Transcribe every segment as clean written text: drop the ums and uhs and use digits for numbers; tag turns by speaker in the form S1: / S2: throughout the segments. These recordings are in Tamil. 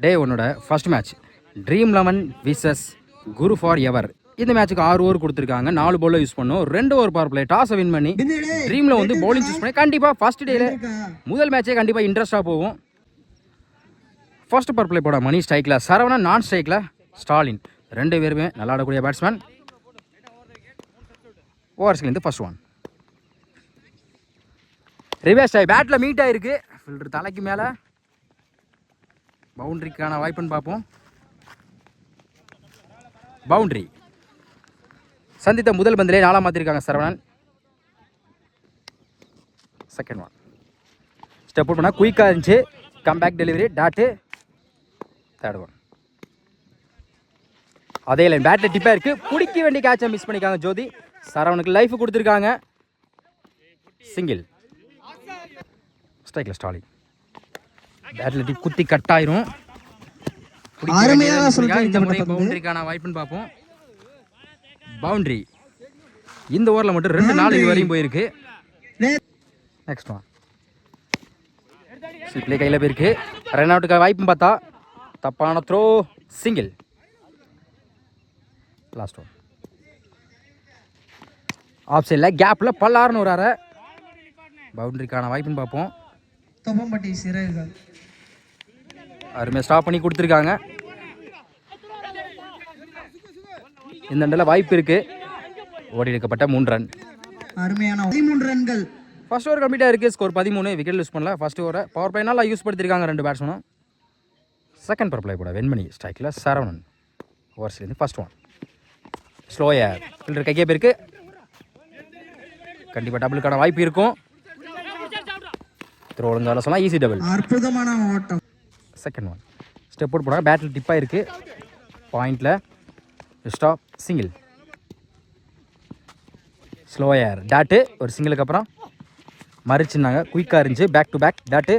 S1: டே ஒன்னோட first match Dream 11 wishes Guru forever. இந்த மேட்சுக்கு 6 ஓவர் கொடுத்துருக்காங்க. 4 பவுலர் யூஸ் பண்ணும். 2 ஓவர் பவர் பிளே டாஸை வின் பண்ணி ட்ரீமில் வந்து பவுலிங் சூஸ் பண்ணி கண்டிப்பாக ஃபர்ஸ்ட் டேல முதல் மேட்சே கண்டிப்பாக இன்ட்ரெஸ்டாக போகும். ஃபர்ஸ்ட் பவர் பிளே போட மணி ஸ்ட்ரைக்கில், சரவணன் நான் ஸ்ட்ரைக்கில் ஸ்டாலின். 2 பேருமே நல்லா ஆடக்கூடிய பேட்ஸ்மேன். ஓவர்ஸ்லேருந்து ஃபர்ஸ்ட் ஒன் ரிவர்ஸ் ஆகி பேட்டில் மீட் ஆகிருக்கு. ஃபில்டர் தலைக்கு மேலே பவுண்டரிக்கான வாய்ப்புன்னு பார்ப்போம். பவுண்டரி சந்தித்த முதல் பந்திலே 4 மாற்றிருக்காங்க Saravanan. Second one step out பண்ணால் குயிக்காக இருந்துச்சு. Comeback delivery dot. Third one அதே லைன் பேட்டில் டிப்பாக இருக்குது. பிடிக்க வேண்டிய கேட்சை மிஸ் பண்ணிக்காங்க ஜோதி. சரவணுக்கு லைஃப் கொடுத்துருக்காங்க. சிங்கிள். ஸ்ட்ரைக்கில் ஸ்டாலின். பேட்டில் டிப் குத்தி கட் ஆயிரும். இந்த முறை பவுண்டரிக்கான வாய்ப்புன்னு பார்ப்போம். பவுண்டரி இந்த ஓவரில் மட்டும் 2-4 வரையும் போயிருக்கு. நெக்ஸ்ட் ஒன் பிளே கையில் போயிருக்கு. ரன் அவுட்டுக்கு வாய்ப்புன்னு பார்த்தா தப்பான throw. Single. Last one off சைடில் கேப்பில் பல்லாருன்னு ஒரு அரை. பவுண்டரிக்கான வாய்ப்புன்னு பார்ப்போம். அருமையாக ஸ்டாப் பண்ணி கொடுத்துருக்காங்க. இந்த இடத்துல வாய்ப்பு இருக்கு. ஓடி எடுக்கப்பட்ட 3 ரன்.
S2: அருமையான 13 ரன்கள்.
S1: ஃபர்ஸ்ட் ஓவர் கம்ப்ளீட்டாக இருக்குது. ஸ்கோர் 13. விக்கெட் யூஸ் பண்ணல. ஃபர்ஸ்ட் ஓவரை பவர் பிளே நல்லா யூஸ் படுத்திருக்காங்க 2 பேட்ஸ்மேனும். செகண்ட் பவர் பிளே கூட வெண்மணி ஸ்ட்ரைக்கில் சரவணன். ஓவர்ஸ்லேருந்து ஃபர்ஸ்ட் ஒன் ஸ்லோயர். ஃபில்டர் கைக்கே போயிருக்கு. கண்டிப்பாக டபுளுக்கான வாய்ப்பு இருக்கும். த்ரோ ஒழுங்காக சொல்லலாம். Easy double.
S2: அற்புதமான ஓட்டம்.
S1: செகண்ட் ஒன் ஸ்டெப் அவுட் போனாங்க. பேட்டில் டிப்பாக இருக்குது. பாயிண்டில் ஸ்டாப். சிங்கிள். Slower tattoo. ஒரு சிங்கிளுக்கு அப்புறம் மறிச்சுனாங்க. குயிக்காக இருந்துச்சு. Back to back dot.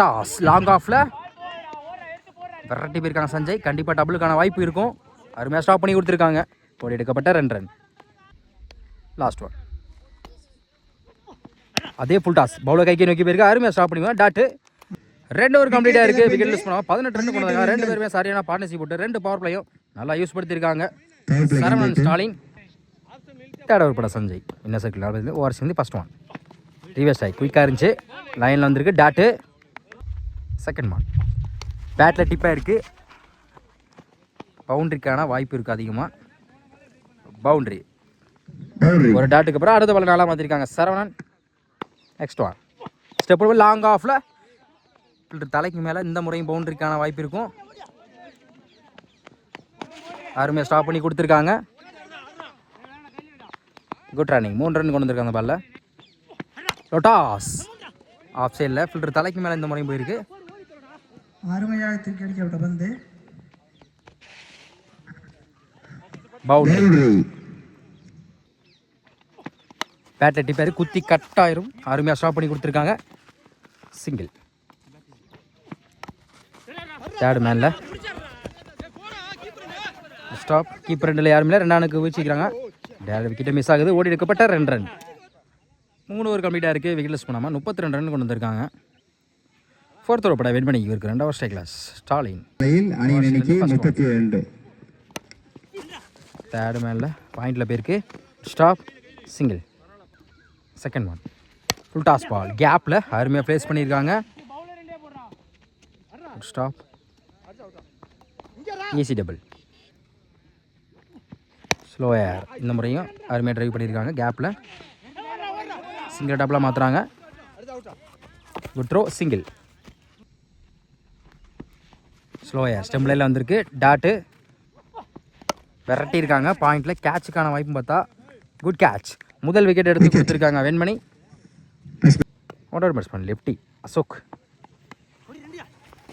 S1: Toss long ஆஃபில் விரட்டி போயிருக்காங்க சஞ்சய். கண்டிப்பாக டபுளுக்கான வாய்ப்பு இருக்கும். அருமையாக ஸ்டாப் பண்ணி கொடுத்துருக்காங்க. ஓடி எடுக்கப்பட்ட 2 ரன். லாஸ்ட் ஒன் அதே ஃபுல் டாஸ். பவுலர் கைக்கு நோக்கி போயிருக்கா. அருமையாக ஸ்டாப் பண்ணிக்குவாங்க. டாட்டு. 2 ஓவர் கம்ப்ளீட்டாக இருக்குது. விக்கெட் யூஸ் பண்ணுவாங்க. 18 ரன் கொண்டு வந்தாங்க. 2 பேருமே சரியான பார்ட்னர்ஷிப் போட்டு 2 பவர் பிளேயும் நல்லா யூஸ் படுத்திருக்காங்க. சரவணன் ஸ்டாலின். தேர்ட் ஓவர் பட சஞ்சய். இன்னர் சர்க்கிள் ஓவர்ஸ் வந்து ஃபர்ஸ்ட் ஒன் ரிவர்ஸ் ஆகி குயிக்காக இருந்துச்சு. லைனில் வந்திருக்கு. டாட்டு. செகண்ட் ஒன் பேட்டில் டிப்பாக இருக்குது. பவுண்டரிக்கான வாய்ப்பு இருக்குது அதிகமாக. பவுண்டரி ஒரு டாட்டுக்கு அப்புறம் அடுத்த பால் 4 மாற்றிருக்காங்க Saravanan. Next one step long ஆஃபில் ஃபில்டர் தலைக்கு மேலே. இந்த முறையும் பவுண்டரிக்கான வாய்ப்பு இருக்கும். அருமையாக ஸ்டாப் பண்ணி கொடுத்துருக்காங்க. Good running. 3 ரன் கொண்டு வந்திருக்காங்க பாலில். லொட்டாஸ் ஆஃப் சைடில் ஃபில்டர் தலைக்கு மேலே இந்த முறையும் போயிருக்கு.
S2: அருமையாக தூக்கி அடிக்கப்பட்ட பந்து.
S1: பவுண்டரி பேட்டை டிப்பாரு. குத்தி கட் ஆயிரும். அருமையாக ஸ்டாப் பண்ணி கொடுத்துருக்காங்க. சிங்கிள். தேர்ட் மேனில் ஸ்டாப். கீப்பர் 2 யாருமே இல்லை. 2 ரனுக்கு வீழ்ச்சிக்கிறாங்க. டேரக்ட் விக்கெட்டை மிஸ் ஆகுது. ஓடி எடுக்கப்பட்ட 2 ரன். 3 ஓவர் கம்ப்ளீட்டாக இருக்குது. விக்கெட் லெஸ் பண்ணாமல் 32 ரன் கொண்டு வந்திருக்காங்க. ஃபோர்த் ஓவர் பட வெண்மணி இவருக்கு 2வது ஸ்ட்ரைக் கிளாஸ் ஸ்டாலின். தேர்ட் மேனில் பாயிண்டில் போயிருக்கு. Stop. Single. Second one full toss ball. கேப்பில் அருமையாக ப்ளேஸ் பண்ணியிருக்காங்க. ஸ்டாப். Easy double. ஸ்லோயர் இந்த முறையும் அருமையாக ட்ரைவ் பண்ணியிருக்காங்க. கேப்பில் சிங்கிள் டபுளாக மாற்றுறாங்க. Good throw. சிங்கிள். ஸ்லோயர் ஸ்டெம்பில் வந்திருக்கு. டாட்டு. விரட்டியிருக்காங்க. பாயிண்டில் கேட்சுக்கான வாய்ப்பு பார்த்தா குட் கேட்ச். முதல் விக்கெட் எடுத்து கொடுத்துருக்காங்க வெண்மணி. ஒன்றரை பேட்ஸ்மேன் லெஃப்டி அசோக்.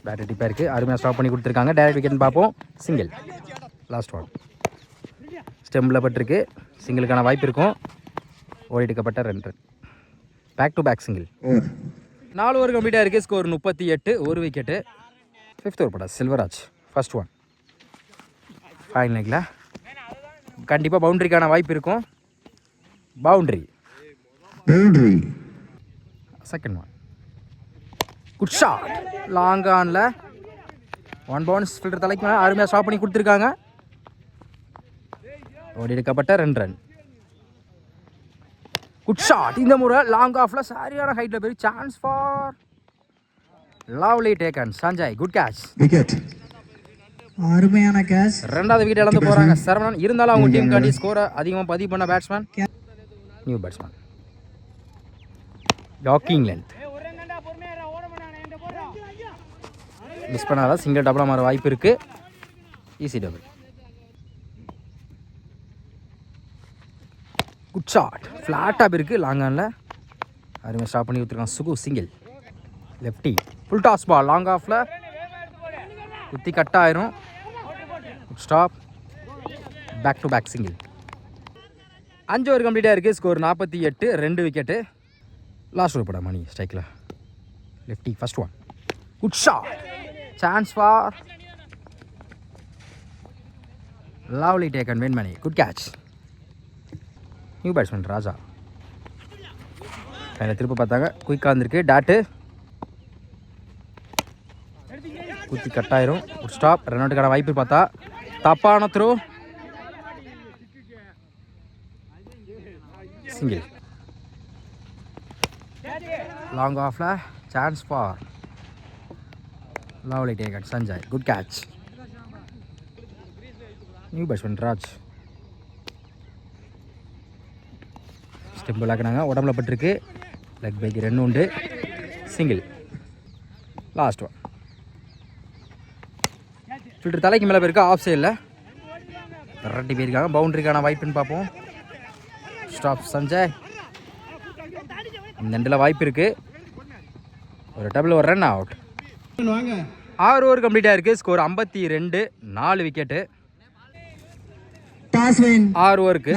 S1: பேட்டர் டிப்பாக இருக்குது. அருமையாக ஸ்டாப் பண்ணி கொடுத்துருக்காங்க. டேரக்ட் விக்கெட்னு பார்ப்போம். சிங்கிள். லாஸ்ட் ஒன் ஸ்டெம்பில் பட்டிருக்கு. சிங்கிளுக்கான வாய்ப்பு இருக்கும். ஓடி எடுக்கப்பட்ட 2 run. Back to back single. 4 over கம்ப்ளீட்டாக இருக்குது. ஸ்கோர் 38. 1 விக்கெட்டு. 5th ஓவர் பட செல்வராஜ். ஃபர்ஸ்ட் ஒன் ஃபைனல் லெக்கில் கண்டிப்பாக பவுண்டரிக்கான வாய்ப்பு இருக்கும். Boundary. Second one good shot long ஆனில் 1 பவுன்ஸ் ஃபில்டர் தலைக்கு மேலே அருமையாக ஸ்டாப் பண்ணி கொடுத்துருக்காங்க. ஓடி எடுக்கப்பட்ட 2 ரன். குட் ஷாட் இந்த முறை லாங் ஆஃபில் சரியான ஹைட்டில் போய் chance for lovely taken Sanjay. Good catch.
S2: Wicket. அருமையான கேட்ச்.
S1: ரெண்டாவது விக்கெட் இழந்து போகிறாங்க சரவணன். இருந்தாலும் அவங்க டீம் காண்டி ஸ்கோரை அதிகமாக பதிவு பண்ண batsman new batsman talking length miss பண்ணாத சிங்கிள் டபுளாக மாற வாய்ப்பு இருக்கு. Easy double. குட் ஷாட் ஃப்ளாட்டாக இருக்குது லாங் ஆனில் அருமையாக ஸ்டாப் பண்ணி கொடுத்துருக்கான் Sugu. Single lefty full toss ball long ஆஃபில் குத்தி கட் ஆயிரும். Good stop. Back to back single. 5 over கம்ப்ளீட்டாக இருக்குது. ஸ்கோர் 48. 2 விக்கெட்டு. லாஸ்ட் ஓவர் போட மணி ஸ்ட்ரைக்கில் lefty first one. Good shot chance for lovely taken Venmani. Good catch. New batsman Raja கையில் திருப்ப பார்த்தாங்க. குயிக்காக வந்திருக்கு டாட்டு. குத்தி கட்டாயிரும். Good stop. ரன் அவுட்டுக்கான வாய்ப்பு பார்த்தா தப்பான த்ரோ. சிங்கிள் லாங் ஆஃபில் chance for lovely taken Sanjay. Good catch. New batsman Raj stump விளாக்குனாங்க. உடம்புல பட்டிருக்கு. லெக் பைக்கு 2 உண்டு. சிங்கிள். Last one. ஃபில்டர் தலைக்கு மேலே போயிருக்கா. ஆஃப் சைடில் ரெட்டி போயிருக்காங்க. பவுண்டரிக்கான வாய்ப்புன்னு பார்ப்போம். ஸ்டாப் சஞ்சய். இந்த ரெண்டில் வாய்ப்பு இருக்குது. ஒரு டபுள் ஒரு ரன் அவுட். 6 ஓவர் கம்ப்ளீட்டாக இருக்குது. ஸ்கோர் 52. 4 விக்கெட்டு. 6 ஓவருக்கு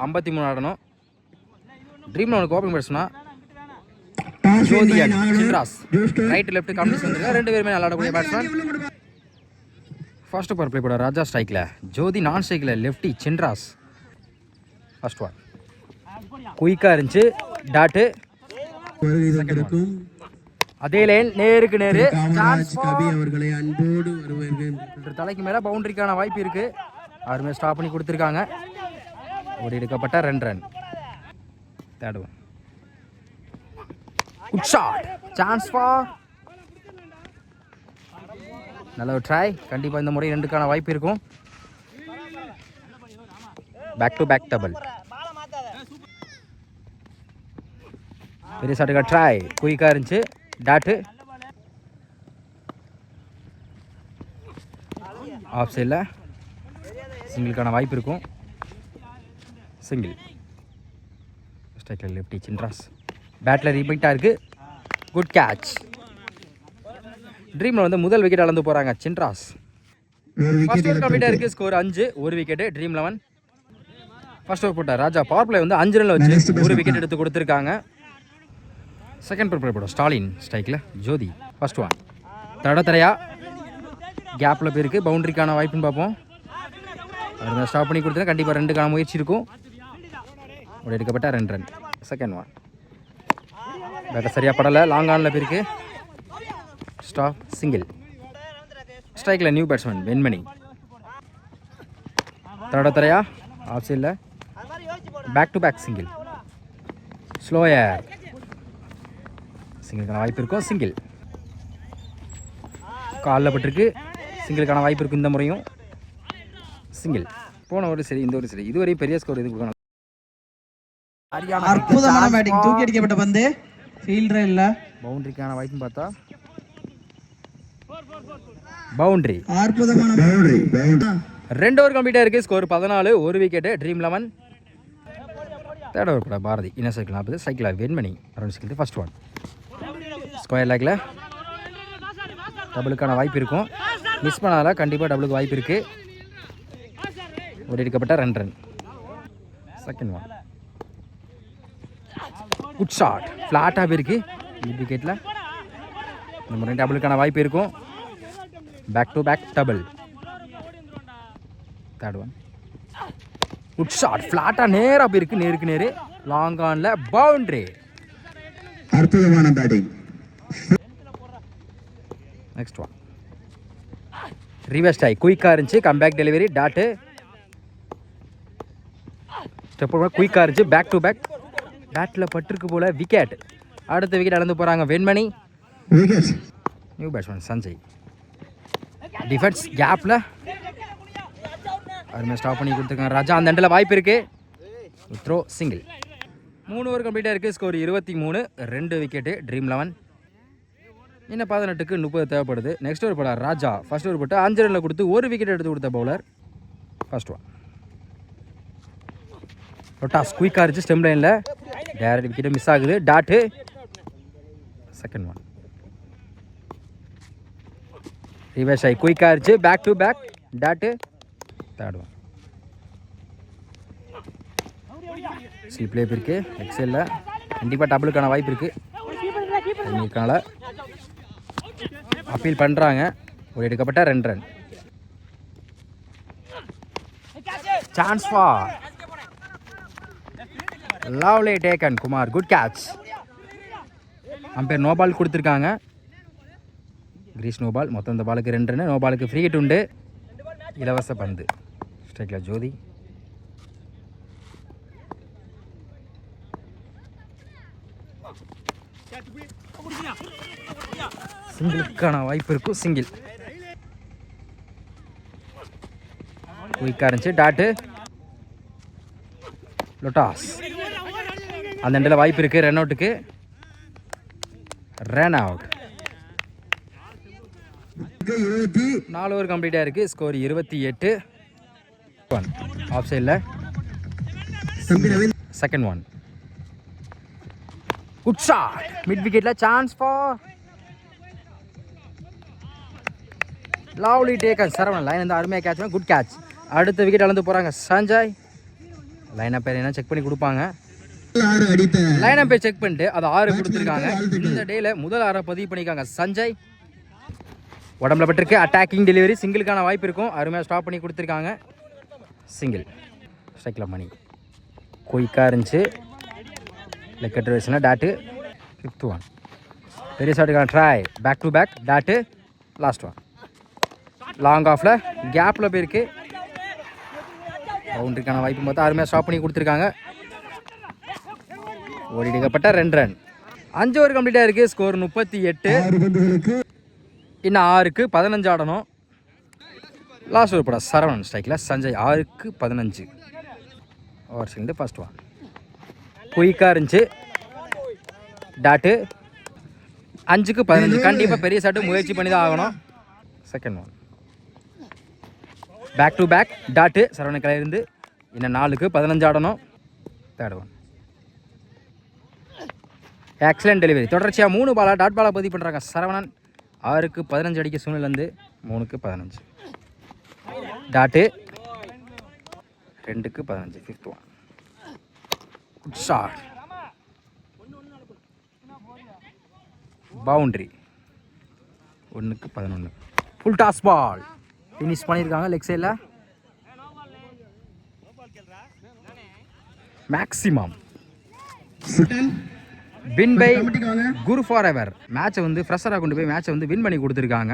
S1: 53 ஆடணும். ட்ரீம் அவனுக்கு ஓப்பனிங் பேட்ஸ்னா ஜோதி சின்ராஸ். ரைட் லெஃப்ட் காம்பினேஷன் வந்துருக்கு. 2 பேருமே நல்லா ஆடக்கூடிய பேட்ஸ்மேன். ஃபர்ஸ்ட் ஓவர் ப்ளே போட ராஜா ஸ்ட்ரைக்கில், ஜோதி நான் ஸ்ட்ரைக்கில், லெஃப்டி சின்ராஸ். ஃபர்ஸ்ட் ஒன் குயிக்காக இருந்துச்சு டாட்டு. அதே லைன் நேருக்கு நேரு. தலைக்கு மேலே பவுண்டரிக்கான வாய்ப்பு இருக்கு. யாருமே ஸ்டாப் பண்ணி கொடுத்துருக்காங்க. ஓடி எடுக்கப்பட்ட 2 run. Third one good shot chance for நல்ல ஒரு ட்ரை. கண்டிப்பாக இந்த முறை 2க்கான வாய்ப்பு இருக்கும். Back to back double. பெரிய ஷாட்டுக்கா ட்ரை. குயிக்காக இருந்துச்சு டாட்டு. ஆஃப் சைடில் சிங்கிளுக்கான வாய்ப்பு இருக்கும். சிங்கிள். ஸ்ட்ரைக்கில் லெஃப்டி சின்ராஸ். பேட்டில் ரீபைட்டாக இருக்குது. Good catch. ட்ரீமில் வந்து முதல் விக்கெட் அளந்து போகிறாங்க சின்ராஸ். ஃபர்ஸ்ட் ஓவர் கம்ப்ளீட்டாக இருக்குது. Score 5. 1 wicket. Dream 11 first over போட்டார் ராஜா. பவர் பிளே வந்து 5 ரனில் வச்சு 1 விக்கெட் எடுத்து கொடுத்துருக்காங்க. செகண்ட் பவர் பிளே போட ஸ்டாலின் ஸ்ட்ரைக்கில் ஜோதி. ஃபர்ஸ்ட் ஒன் தடத்தரையா கேப்பில் போயிருக்கு. பவுண்டரிக்கான வாய்ப்புன்னு பார்ப்போம். அவர் ஸ்டாப் பண்ணி கொடுத்தா கண்டிப்பாக 2க்கான முயற்சி இருக்கும். ஒரு எடுக்கப்பட்ட 2 ரன். செகண்ட் ஒன் பேட்டர் சரியாக படலை. லாங் ஆனில் போயிருக்கு. ஸ்டாப். சிங்கிள். ஸ்ட்ரைக்கில் நியூ பேட்ஸ்மேன் வெண்மணி. தடத்தரையா ஆஃப் சைடில் back to back single. Slower. சிங்கிளுக்கான வாய்ப்பு இருக்கும். சிங்கிள். காலில் பட்டிருக்கு. சிங்கிளுக்கான வாய்ப்பு இருக்கும் இந்த முறையும். சிங்கிள். போன ஒரு சரி இந்த ஒரு சரி. இதுவரையும் பெரிய ஸ்கோர் இது கொடுக்கணும்.
S2: அற்புதமான பேட்டிங். தூக்கி அடிக்கப்பட்ட பந்து ஃபீல்டரே இல்ல.
S1: பவுண்டரிக்கான வாய்ப்புன்னு பார்த்தா பவுண்டரி.
S2: அற்புதமான பவுண்டரி.
S1: 2 ஓவர் கம்ப்ளீட்டாக இருக்குது. Score 14. 1 wicket. Dream 11 third over கூட பாரதி. Inner circle 40. சைக்கிளாக வெண்மணி அரௌண்ட் சிக்கிட்டு. ஃபர்ஸ்ட் ஒன் ஸ்கொயர் லேக்கில் டபுளுக்கான வாய்ப்பு இருக்கும். மிஸ் பண்ணால கண்டிப்பாக டபுளுக்கு வாய்ப்பு இருக்குது. ஒரு எடுக்கப்பட்ட 2 ரன். Second one good shot. ஃப்ளாட்டாக போயிருக்கு மிட் விக்கெட்டில். இந்த முறை டபுளுக்கான வாய்ப்பு இருக்கும். Back to back double. Third one good shot. ஃப்ளாட்டாக நேராக போயிருக்கு. நேருக்கு நேரு லாங் ஆனில் பவுண்டரி.
S2: அற்புதமான பேட்டிங்.
S1: நெக்ஸ்ட் ஒன் ரிவர்ஸ் டை குயிக்காக இருந்துச்சு, கம்பேக் டெலிவரி டாட்டு ஸ்டெப் குயிக்காக இருந்துச்சு, பேக் டு பேக் பேட்டில் பட்டிருக்கு போல், விக்கெட். அடுத்த விக்கெட் அளந்து போகிறாங்க வெண்மணி. நியூ பேட்ஸ்மேன் சஞ்சய் டிஃபென்ஸ் கேப்பில் அதுமாதிரி ஸ்டாப் பண்ணி கொடுத்துருக்காங்க ராஜா. அந்த எண்டில் வாய்ப்பு இருக்குது, த்ரோ சிங்கிள். 3 ஓவர் கம்ப்ளீட்டாக இருக்குது, ஸ்கோர் 23, 2 விக்கெட்டு ட்ரீம் 11. இன்னும் 18க்கு 30 தேவைப்படுது. நெக்ஸ்ட் ஓவர் போட ராஜா ஃபர்ஸ்ட் ஓவர் போட்டு 5 ரனில் கொடுத்து 1 விக்கெட் எடுத்து கொடுத்த பவுலர். ஃபர்ஸ்ட் ஒன் ரொட்டாஸ் குயிக்காக இருந்துச்சு, ஸ்டெம் லைனில் டேரக்ட் விக்கெட்டு மிஸ் ஆகுது, டாட்டு. செகண்ட் ஒன் ரிவர்ஸ் ஆகி குயிக்காக இருந்துச்சு, back to back dot. Third one slip lap இருக்குது, எக்ஸலில் கண்டிப்பாக டபுளுக்கான வாய்ப்பு இருக்குது. அப்பீல் பண்ணுறாங்க, ஒரு எடுக்கப்பட்ட 2 run. Chance for lovely taken Kumar, good catch. Umpire no ball கொடுத்துருக்காங்க, கிரீஸ் நோ பால். மொத்தம் இந்த பாலுக்கு 2 ரன், நோ பாலுக்கு ஃப்ரீ ஹிட் உண்டு. இலவச பந்து ஸ்ட்ரைக்கில் ஜோதி. சிங்கிளுக்கான வாய்ப்பு இருக்கும், சிங்கிள். குயிக்காக இருந்துச்சு, டாட்டு லொட்டாஸ். அந்த எண்டில் வாய்ப்பு இருக்குது, ரன் அவுட்டுக்கு. Run out. 4 ஓவர் கம்ப்ளீட்டாக இருக்குது, ஸ்கோர் 28. ஒன் ஆஃப் சைடில் second one good shot mid விக்கெட்டில், chance for lovely taken Saravanan. Line வந்து அருமையாக கேட்ச், குட் கேட்ச். அடுத்த விக்கெட் அளந்து போகிறாங்க சஞ்சய். லைனப் பேர் என்ன செக் பண்ணி கொடுப்பாங்க, லைனப் பேர் செக் பண்ணிட்டு அது 6 கொடுத்துருக்காங்க. இந்த டேல முதல் 6 பதிவு பண்ணியிருக்காங்க சஞ்சய். உடம்புல பட்டிருக்கு, அட்டாக்கிங் டெலிவரி, சிங்கிளுக்கான வாய்ப்பு இருக்கும். அருமையாக ஸ்டாப் பண்ணி கொடுத்துருக்காங்க, சிங்கிள். ஸ்ட்ரைக்கில் மணி குயிக்காக இருந்துச்சு, லெக்கெட் ரேஷனா டாட்டு. 5th ஒன் பெரிய ஷாட்டுக்கான try, back to back dot. Last one long ஆஃபில் கேப்பில் போயிருக்கு, பவுண்டரிக்கான வாய்ப்பு பார்த்தா அருமையாக ஸ்டாப் பண்ணி கொடுத்துருக்காங்க. ஓடிக்கப்பட்ட 2 ரன். 5 ஓவர் கம்ப்ளீட்டாக இருக்குது, ஸ்கோர் 38. இன்னும் 6க்கு 15 ஆடணும். லாஸ்ட் ஓவர் போட சரவணன் ஸ்ட்ரைக்கில் சஞ்சய். 6க்கு 15 ஓவர் சேர்ந்து ஃபர்ஸ்ட் ஒன் குயிக்காக இருந்துச்சு, டாட்டு. 5க்கு 15 கண்டிப்பாக பெரிய ஷாட்டு முயற்சி பண்ணி தான் ஆகணும். Second one back to back dot Saravanan கலையில இருந்து. இன்னும் 4க்கு 15 ஆடணும். Third one excellent delivery. தொடர்ச்சியாக 3 பாலாக டாட் பாலாக பதிவு பண்ணுறாங்க சரவணன். 6க்கு 15 அடிக்க சூழ்நிலேருந்து 3க்கு 15 டாட்டு. 2க்கு 15 5th one good shot boundary. 1க்கு 11 ஃபுல் டாஸ் பால் ஃபினிஷ் பண்ணியிருக்காங்க லெக் சைடில். Maximum win by Guru forever. மேட்சை வந்து ஃப்ரெஷராக கொண்டு போய் மேட்சை வந்து வின் பண்ணி கொடுத்துருக்காங்க.